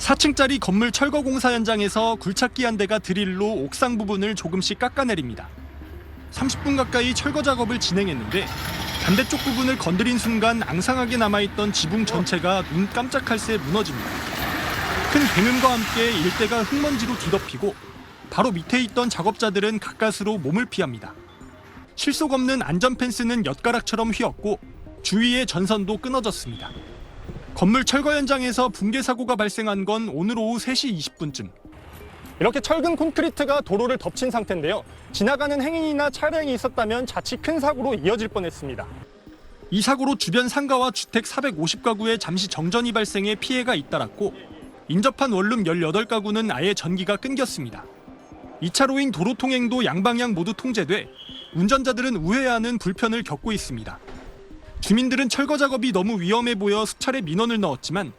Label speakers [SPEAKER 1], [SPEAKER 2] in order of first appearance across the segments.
[SPEAKER 1] 4층짜리 건물 철거 공사 현장에서 굴착기 한 대가 드릴로 옥상 부분을 조금씩 깎아내립니다. 30분 가까이 철거 작업을 진행했는데 반대쪽 부분을 건드린 순간 앙상하게 남아있던 지붕 전체가 눈 깜짝할 새 무너집니다. 큰 굉음과 함께 일대가 흙먼지로 뒤덮이고 바로 밑에 있던 작업자들은 가까스로 몸을 피합니다. 실속 없는 안전 펜스는 엿가락처럼 휘었고 주위의 전선도 끊어졌습니다. 건물 철거 현장에서 붕괴 사고가 발생한 건 오늘 오후 3시 20분쯤.
[SPEAKER 2] 이렇게 철근 콘크리트가 도로를 덮친 상태인데요. 지나가는 행인이나 차량이 있었다면 자칫 큰 사고로 이어질 뻔했습니다.
[SPEAKER 1] 이 사고로 주변 상가와 주택 450가구에 잠시 정전이 발생해 피해가 잇따랐고 인접한 원룸 18가구는 아예 전기가 끊겼습니다. 2차로인 도로 통행도 양방향 모두 통제돼 운전자들은 우회하는 불편을 겪고 있습니다. 주민들은 철거 작업이 너무 위험해 보여 수차례 민원을 넣었지만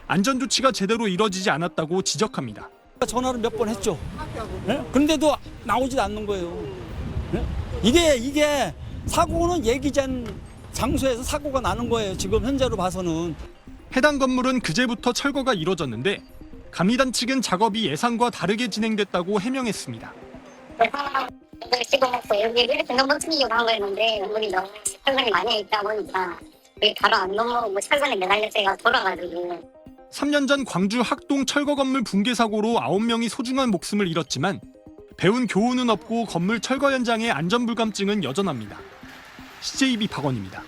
[SPEAKER 1] 안전조치가 제대로 이뤄지지 않았다고 지적합니다.
[SPEAKER 3] 전화를 몇 번 했죠. 네? 그런데도 나오지도 않는 거예요. 네? 이게 사고는 예기된 장소에서 사고가 나는 거예요. 지금 현재로 봐서는.
[SPEAKER 1] 해당 건물은 그제부터 철거가 이뤄졌는데 감리단 측은 작업이 예상과 다르게 진행됐다고 해명했습니다.
[SPEAKER 4] 씹어먹고 여기 이렇게 넘어뜨리려고 한 거였는데 우리 너무 철근이 많이 있다 보니까 여기 바로 안 넘어오고 철근에 매달려서 돌아가지고.
[SPEAKER 1] 3년 전 광주 학동 철거 건물 붕괴 사고로 9명이 소중한 목숨을 잃었지만 배운 교훈은 없고 건물 철거 현장의 안전불감증은 여전합니다. CJB 박원입니다.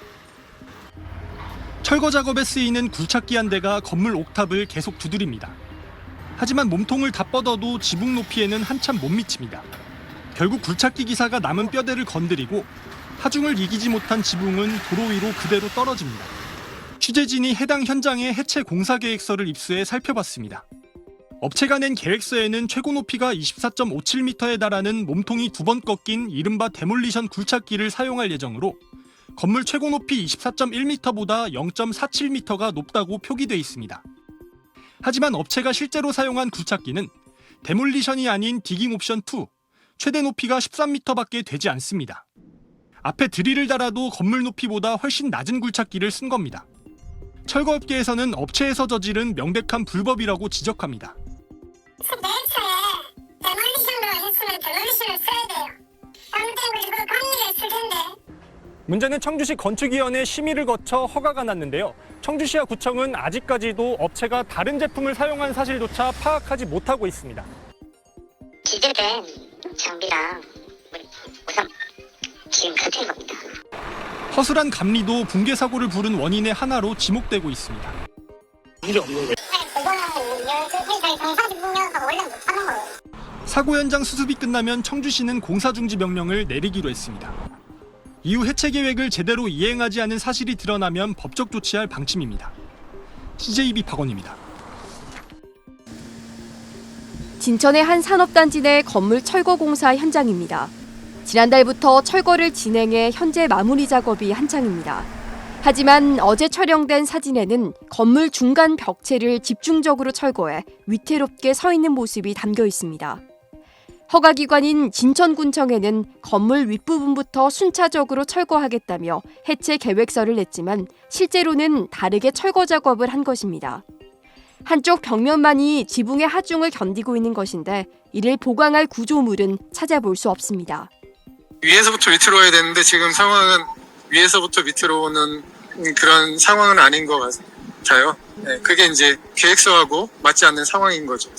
[SPEAKER 1] 철거 작업에 쓰이는 굴착기 한 대가 건물 옥탑을 계속 두드립니다. 하지만 몸통을 다 뻗어도 지붕 높이에는 한참 못 미칩니다. 결국 굴착기 기사가 남은 뼈대를 건드리고 하중을 이기지 못한 지붕은 도로 위로 그대로 떨어집니다. 취재진이 해당 현장의 해체 공사 계획서를 입수해 살펴봤습니다. 업체가 낸 계획서에는 최고 높이가 24.57m에 달하는 몸통이 2번 꺾인 이른바 데몰리션 굴착기를 사용할 예정으로 건물 최고 높이 24.1m보다 0.47m가 높다고 표기돼 있습니다. 하지만 업체가 실제로 사용한 굴착기는 데몰리션이 아닌 디깅 옵션 2, 최대 높이가 13m밖에 되지 않습니다. 앞에 드릴을 달아도 건물 높이보다 훨씬 낮은 굴착기를 쓴 겁니다. 철거업계에서는 업체에서 저지른 명백한 불법이라고 지적합니다.
[SPEAKER 4] 맨 처에 데몰리션으로 했으면 데몰리션을 써야 돼요. 잘못된 거 강의를 했을 텐데.
[SPEAKER 2] 문제는 청주시 건축위원회 심의를 거쳐 허가가 났는데요. 청주시와 구청은 아직까지도 업체가 다른 제품을 사용한 사실조차 파악하지 못하고 있습니다.
[SPEAKER 4] 기재된 장비랑 우선 지금 그렇게 겁니다.
[SPEAKER 1] 허술한 감리도 붕괴 사고를 부른 원인의 하나로 지목되고 있습니다. 사고 현장 수습이 끝나면 청주시는 공사 중지 명령을 내리기로 했습니다. 이후 해체 계획을 제대로 이행하지 않은 사실이 드러나면 법적 조치할 방침입니다. CJB 박원입니다.
[SPEAKER 5] 진천의 한 산업단지 내 건물 철거 공사 현장입니다. 지난달부터 철거를 진행해 현재 마무리 작업이 한창입니다. 하지만 어제 촬영된 사진에는 건물 중간 벽체를 집중적으로 철거해 위태롭게 서 있는 모습이 담겨 있습니다. 허가기관인 진천군청에는 건물 윗부분부터 순차적으로 철거하겠다며 해체 계획서를 냈지만 실제로는 다르게 철거 작업을 한 것입니다. 한쪽 벽면만이 지붕의 하중을 견디고 있는 것인데 이를 보강할 구조물은 찾아볼 수 없습니다.
[SPEAKER 6] 위에서부터 밑으로 와야 되는데 지금 상황은 위에서부터 밑으로 오는 그런 상황은 아닌 것 같아요. 네, 그게 이제 계획서하고 맞지 않는 상황인 거죠.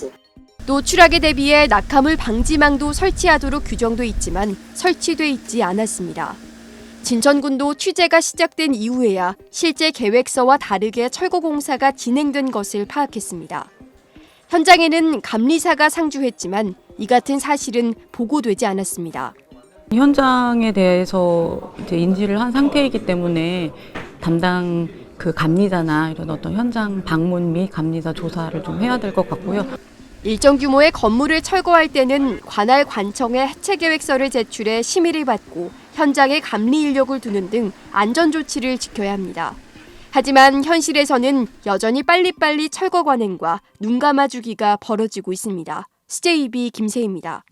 [SPEAKER 5] 또 추락에 대비해 낙하물 방지망도 설치하도록 규정돼 있지만 설치돼 있지 않았습니다. 진천군도 취재가 시작된 이후에야 실제 계획서와 다르게 철거 공사가 진행된 것을 파악했습니다. 현장에는 감리사가 상주했지만 이 같은 사실은 보고되지 않았습니다.
[SPEAKER 7] 현장에 대해서 이제 인지를 한 상태이기 때문에 담당 감리자나 이런 어떤 현장 방문 및 감리자 조사를 좀 해야 될 것 같고요.
[SPEAKER 5] 일정 규모의 건물을 철거할 때는 관할 관청에 해체 계획서를 제출해 심의를 받고 현장에 감리 인력을 두는 등 안전 조치를 지켜야 합니다. 하지만 현실에서는 여전히 빨리빨리 철거 관행과 눈 감아주기가 벌어지고 있습니다. CJB 김세희입니다.